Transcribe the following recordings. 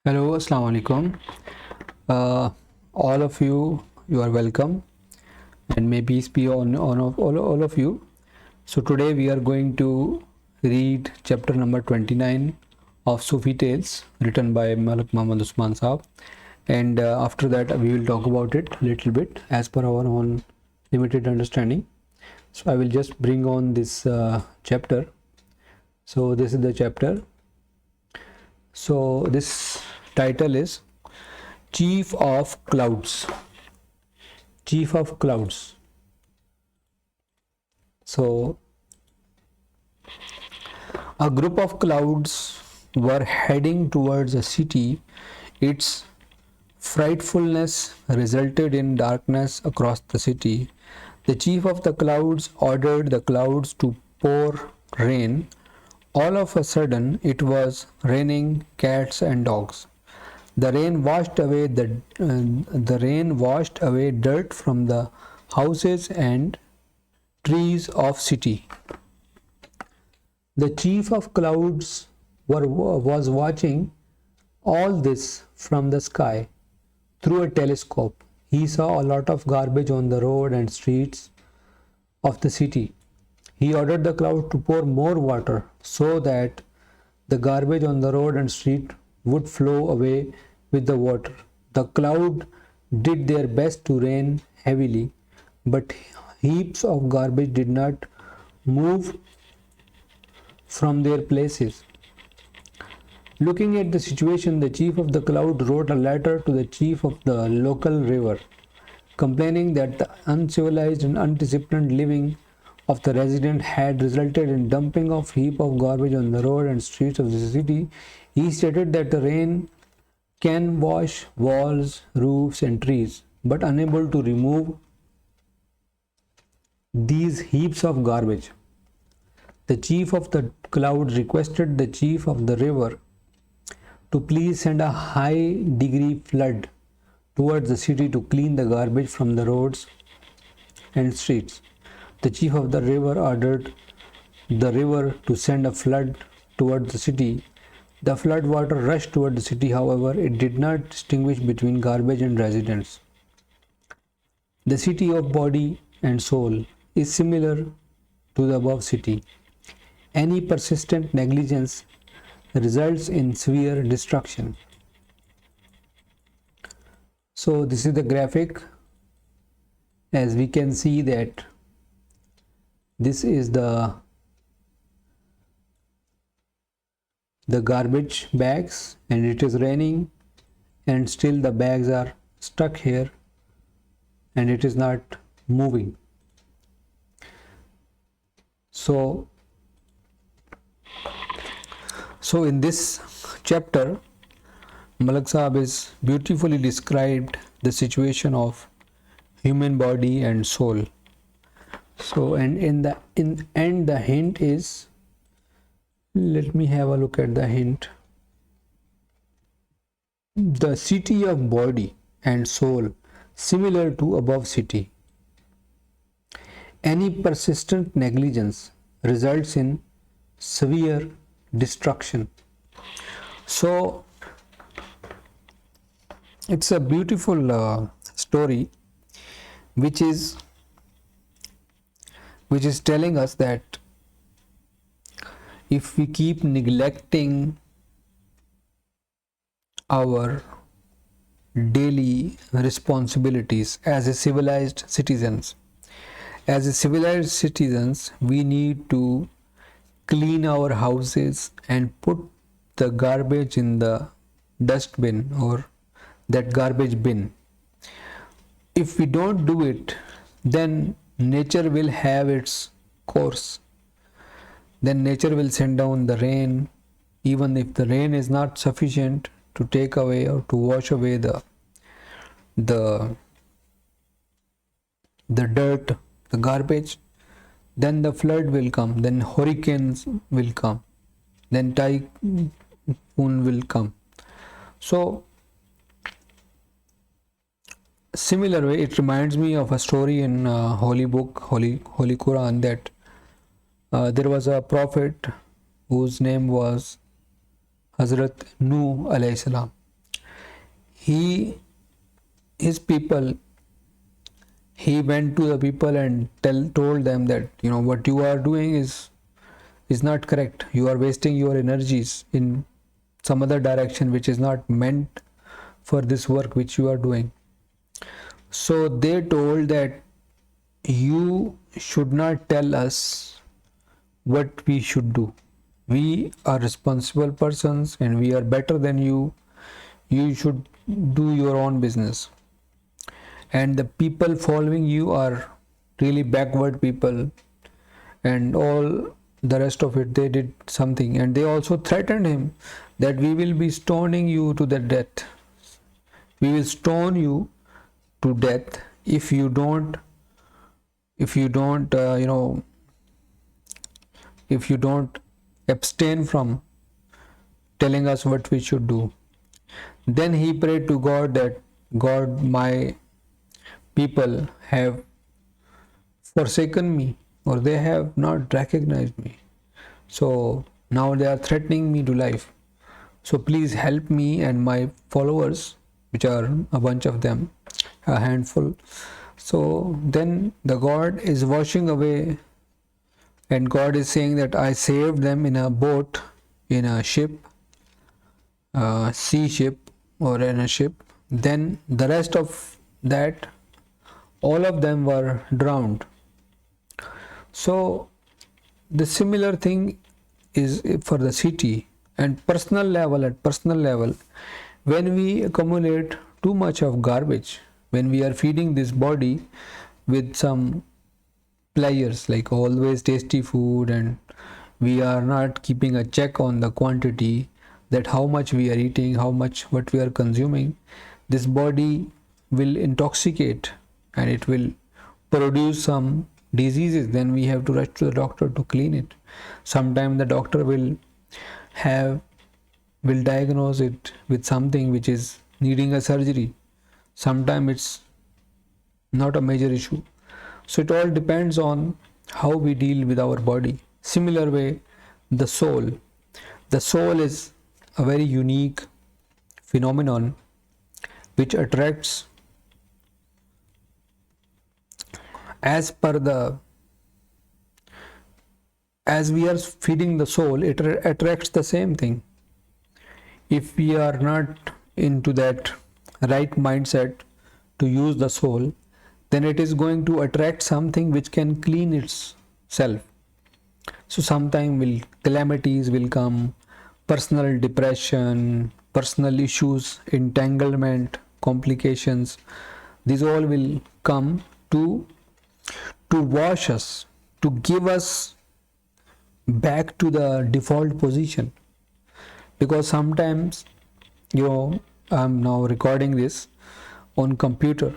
Hello, Assalamu alaikum. All of you are welcome, and may peace be on of all of you. So today we are going to read chapter number 29 of Sufi Tales, written by Malik Muhammad Usman Saab, and after that we will talk about it a little bit as per our own limited understanding. So I will just bring on this chapter. So this is the chapter. So this title is Chief of Clouds. Chief of Clouds. So, a group of clouds were heading towards a city. Its frightfulness resulted in darkness across the city. The chief of the clouds ordered the clouds to pour rain. All of a sudden, it was raining cats and dogs. The rain washed away dirt from the houses and trees of city. The chief of clouds was watching all this from the sky through a telescope. He saw a lot of garbage on the road and streets of the city. He ordered the cloud to pour more water so that the garbage on the road and street would flow away with the water. The cloud did their best to rain heavily, but heaps of garbage did not move from their places. Looking at the situation, the chief of the cloud wrote a letter to the chief of the local river, complaining that the uncivilized and undisciplined living of the resident had resulted in dumping of heap of garbage on the road and streets of the city. He stated that the rain can wash walls, roofs, and trees, but unable to remove these heaps of garbage. The chief of the cloud requested the chief of the river to please send a high degree flood towards the city to clean the garbage from the roads and streets. The chief of the river ordered the river to send a flood towards the city. The flood water rushed toward the city, however, it did not distinguish between garbage and residents. The city of body and soul is similar to the above city. Any persistent negligence results in severe destruction. So this is the graphic. As we can see that this is the garbage bags, and it is raining and still the bags are stuck here and it is not moving. So in this chapter, Malak Saab is beautifully described the situation of human body and soul. So, and in the end, the hint is, let me have a look at the hint. The city of body and soul similar to above city. Any persistent negligence results in severe destruction. So it's a beautiful story which is telling us that if we keep neglecting our daily responsibilities as a civilized citizens, we need to clean our houses and put the garbage in the dustbin or that garbage bin. If we don't do it, then nature will have its course. Then nature will send down the rain, even if the rain is not sufficient to take away or to wash away the dirt, the garbage. Then the flood will come, then hurricanes will come, then typhoon will come. So similar way, it reminds me of a story in Holy Book, Holy Quran, that there was a prophet whose name was Hazrat Nuh alayhi salam. his people, he went to the people and told them that, what you are doing is not correct. You are wasting your energies in some other direction which is not meant for this work which you are doing. So they told that you should not tell us what we should do. We are responsible persons and we are better than you. You should do your own business. And the people following you are really backward people, and all the rest of it, they did something. And they also threatened him that we will be stoning you to the death. We will stone you to death if you don't if you don't abstain from telling us what we should do. Then he prayed to God that, God, my people have forsaken me, or they have not recognized me. So now they are threatening me to life. So please help me and my followers, which are a bunch of them, a handful. So then the God is washing away, and God is saying that I saved them in a boat, in a ship, sea ship, or in a ship. Then the rest of that, all of them were drowned. So the similar thing is for the city and personal level. At personal level, when we accumulate too much of garbage, when we are feeding this body with some pleasures like always tasty food, and we are not keeping a check on the quantity, that how much we are eating, how much what we are consuming, this body will intoxicate and it will produce some diseases. Then we have to rush to the doctor to clean it. Sometimes the doctor will diagnose it with something which is needing a surgery. Sometimes it's not a major issue. So it all depends on how we deal with our body. Similar way, the soul is a very unique phenomenon which attracts, as we are feeding the soul, it attracts the same thing. If we are not into that right mindset to use the soul, then it is going to attract something which can clean itself. So sometime calamities will come, personal depression, personal issues, entanglement, complications. These all will come to wash us, to give us back to the default position. Because sometimes, I'm now recording this on computer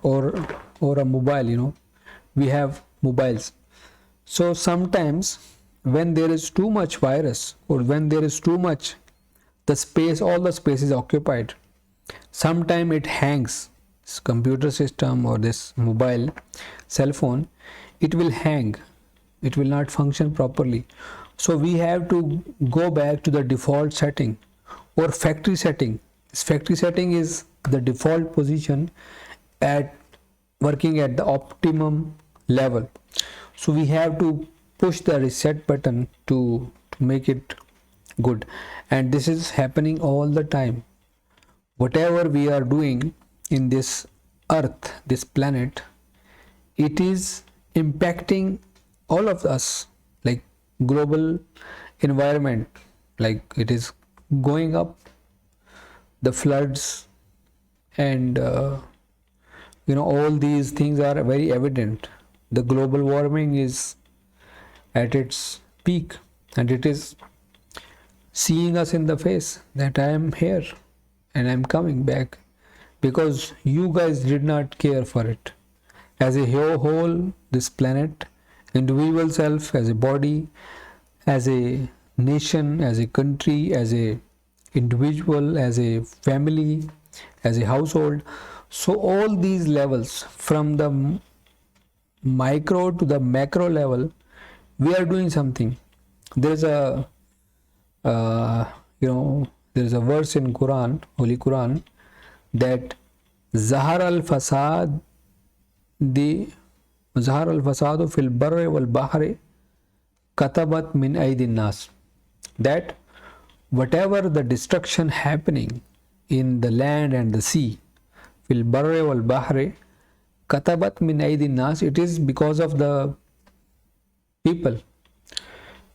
or a mobile, we have mobiles. So sometimes when there is too much virus, or when there is too much, all the space is occupied, sometimes it hangs. This computer system or this mobile cell phone, it will hang, it will not function properly. So we have to go back to the default setting or factory setting. This factory setting is the default position at working at the optimum level. So we have to push the reset button to make it good. And this is happening all the time. Whatever we are doing in this earth, this planet, it is impacting all of us, like global environment, like it is going up, the floods, and all these things are very evident. The global warming is at its peak, and it is seeing us in the face that I am here and I am coming back, because you guys did not care for it. As a whole, this planet, individual self, as a body, as a nation, as a country, as a individual, as a family, as a household. So all these levels, from the micro to the macro level, we are doing something. There's a there's a verse in Quran, Holy Quran, that Zahar al-Fasad, the Zahar al-Fasadu fil barri wal bahri katabat min aydin nas, that whatever the destruction happening in the land and the sea, fil barri wal bahri katabat min aydin nas, it is because of the people.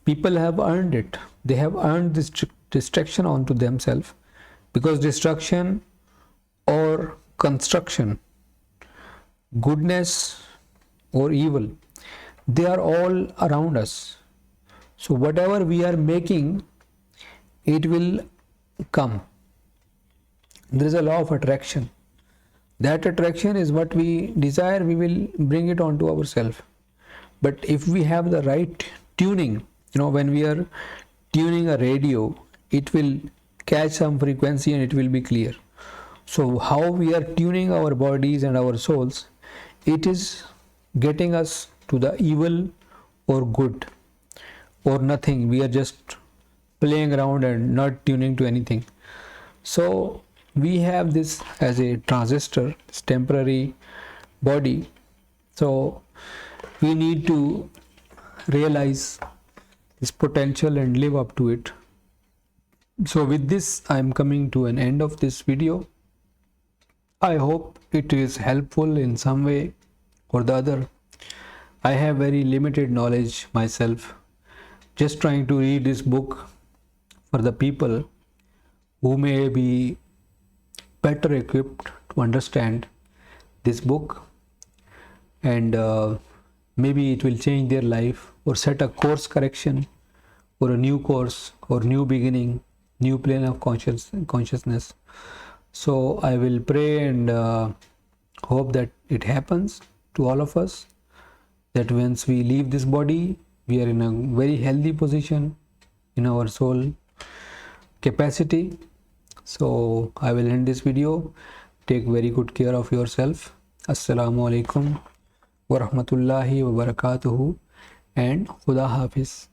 People have earned it. They have earned this destruction onto themselves, because destruction or construction, goodness or evil, they are all around us. So whatever we are making, it will come. There is a law of attraction. That attraction is what we desire, we will bring it onto ourselves. But if we have the right tuning, when we are tuning a radio, it will catch some frequency and it will be clear. So how we are tuning our bodies and our souls, it is getting us to the evil or good or nothing. We are just playing around and not tuning to anything. So we have this as a transistor, this temporary body. So we need to realize this potential and live up to it. So with this, I am coming to an end of this video. I hope it is helpful in some way or the other. I have very limited knowledge myself, just trying to read this book for the people who may be better equipped to understand this book, and maybe it will change their life or set a course correction or a new course or new beginning, new plane of consciousness. So I will pray and hope that it happens to all of us, that once we leave this body, we are in a very healthy position in our soul capacity. So I will end this video. Take very good care of yourself. Assalamu alaikum wa rahmatullahi wa barakatuhu, and Khuda Hafiz.